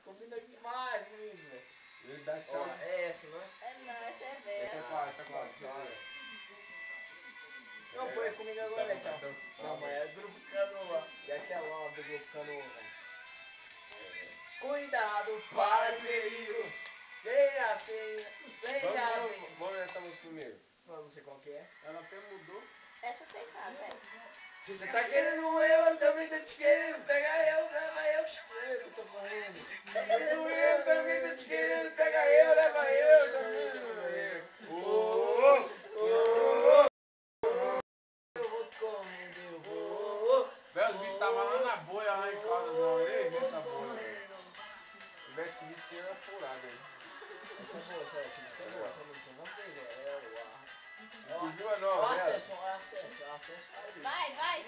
Combina demais, menino, velho. Ele dá tchau. Ó, é essa, não é? Não, essa é velha. Essa é qual? Essa é qual? Não, põe comigo agora, né, tchau? Não, mas é grupo canoa. E aquela lá do grupo canoa. Cuidado, para perigo. Vem assim, vem assim. Vamos nessa música primeiro. Não sei qual que é. Ela até mudou. Essa vocês sabem, velho. Se você tá querendo eu também tô te querendo. Pega eu, leva eu. Eu que tô correndo. Querendo eu também tô te querendo. Pega eu, leva eu. Eu vou correndo, eu vou. Velho, os bichos estavam lá na boia, lá em Caldas, não. Eu nem vi essa boia. Se tivesse visto, tinha furado aí. Essa é boa, essa música é boa. Essa música não tem, velho. Inclusive a nova, né? Acesso. Vai, vai.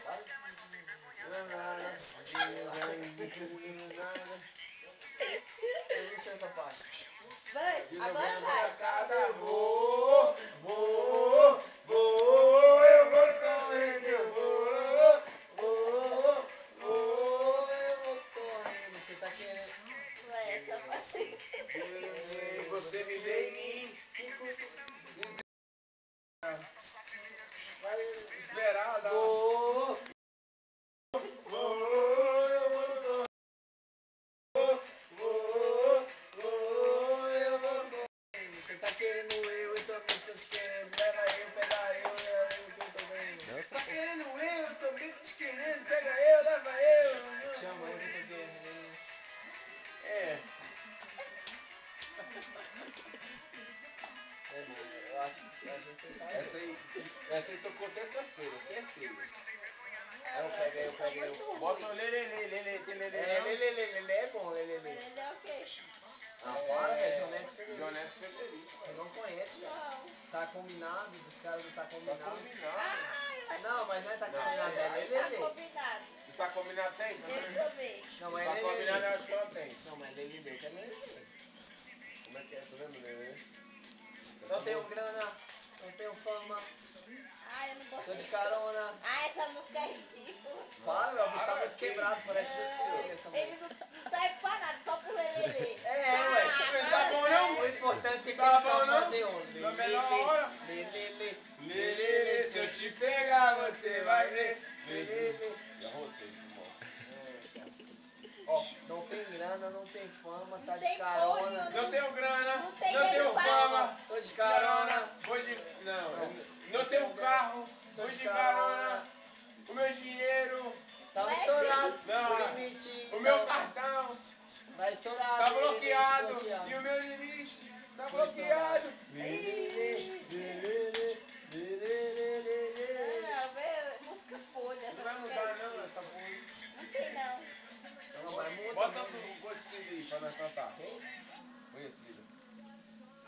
Eu não sei essa parte. Vai, agora vai. Cada vou, eu vou correndo, eu vou correndo. Você tá querendo? Vai, essa parte. Você me vê em mim. Vai esperar, dá uma... Você tá querendo eu também tô te querendo. Leva eu, pega eu, leva eu que eu tô vendo. Você tá querendo eu também tô te querendo. Pega eu, leva eu. Chama eu que eu tô querendo. É. É, mano, eu acho que a gente tá... Essa aí tocou terça-feira, certeza. Eu peguei. Bota o lelê, tem lelê. É bom, lelê. Ele é o quê? Ah, para, velho, Jonete Joneto Federico. eu não conheço, velho. Não. Tá combinado, dos caras do Tá Combinado. Combinado. Ah, eu acho Não, mas não é Tá que Combinado, é tá lelê. combinado. E tá combinado tem? Deixa eu ver. Não, mas Tá é combinado, eu lelê. acho que ela tem. Não, mas lelê, que é lelê. Como é que é? Tá vendo, lelê? Não tenho grana, não tenho fama, Ah, eu não tô gostei. de carona. Ah, essa música é ridícula. Para, meu, o bicho tá muito quebrado, parece que eu essa Ele música. não serve pra nada, só pro lelê. Ué. Tá bom, não? O importante é que Tá ele bom, sabe não? fazer um. Na melhor hora. Lelê, se eu te pegar, você vai ver. Lelê. Já rotei, irmão. Ó, não tem grana, não tem fama, tá Não de tem carona. fome, Não tenho grana, Não tem não tenho dinheiro pra- fama. Tô de carona. Vou de... Não tenho carro, Tô vou de de carona. O meu dinheiro, Tá Vai estourado. Não. O limite. o meu cartão Tá estourado. tá o limite bloqueado. bloqueado. E o meu limite tá bloqueado. Ah, velho, música podre. Não Essa vai música mudar é não ridícula. essa porra. Não tem não. Não, mas muda. Bota o conhecido aí pra nós cantar. Quem? Conhecido.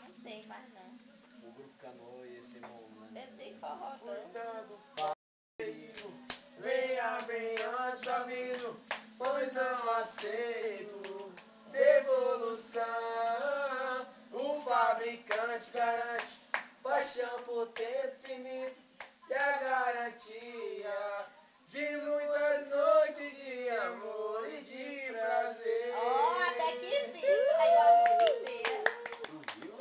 Não tem mais não. O grupo Canoa e esse irmão, né? Deve ter forró não. Cuidado, Venha bem antes aviso, pois não aceito devolução. O fabricante garante paixão por tempo finito e a garantia de muitas noites de amor e de prazer. Ó, até que bicho. Aí a música inteira. tu viu?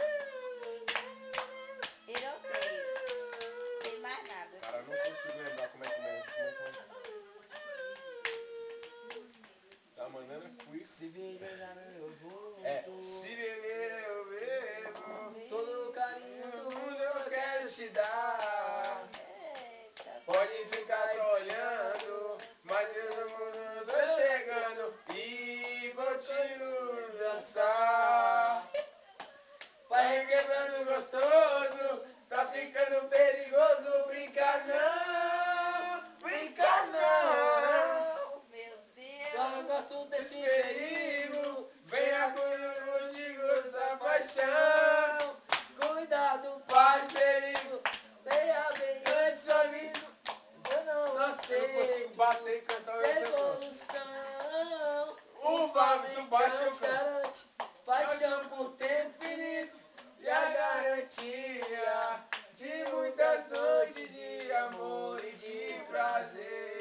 Ele odeia. Não tem mais nada. Cara, eu não consigo lembrar como é que começa. Tá mandando fui. Se viajar eu vou. É, se beber eu bebo. Todo o carinho do mundo eu quero te dar. Eita. Pode ficar só olhando, mas eu não tô chegando e continuo dançar. Vai quebrando gostoso, tá ficando perigoso. Brincar não, brincar não. Meu Eu Deus. gosto desse Perigo, venha comigo essa paixão. Cuidado, Pare perigo, venha bem antes amigo. eu não Eu não consigo aceito bater e cantar o devolução. O Fábio baixo Garante paixão por tempo finito e a garantia de muitas noites de amor e de prazer.